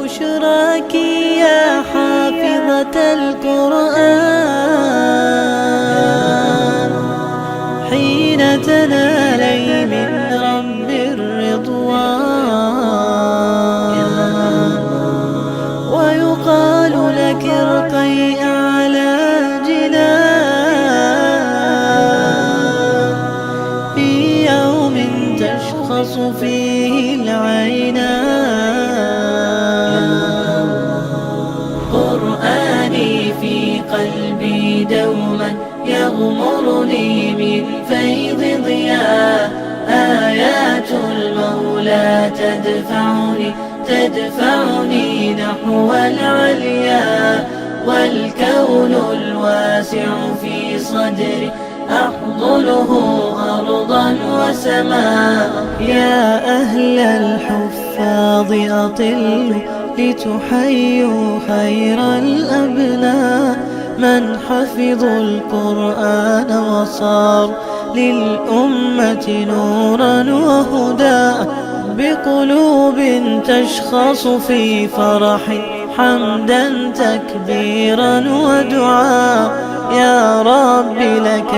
بشراك يا حافظة القرآن حين تنالي من رب الرضوان، ويقال لك ارقي أعلى جنان في يوم تشخص فيه العينان. قرآني في قلبي دوما يغمرني من فيض ضياء، آيات المولى تدفعني نحو العليا، والكون الواسع في صدري أحضنه أرضا وسماء. يا أهل الحفاظ أطلوا لتحيوا خير الأبناء، من حفظوا القرآن وصار للأمة نورا وهدى، بقلوب تشخص في فرح حمدا تكبيرا ودعاء. يا رب لك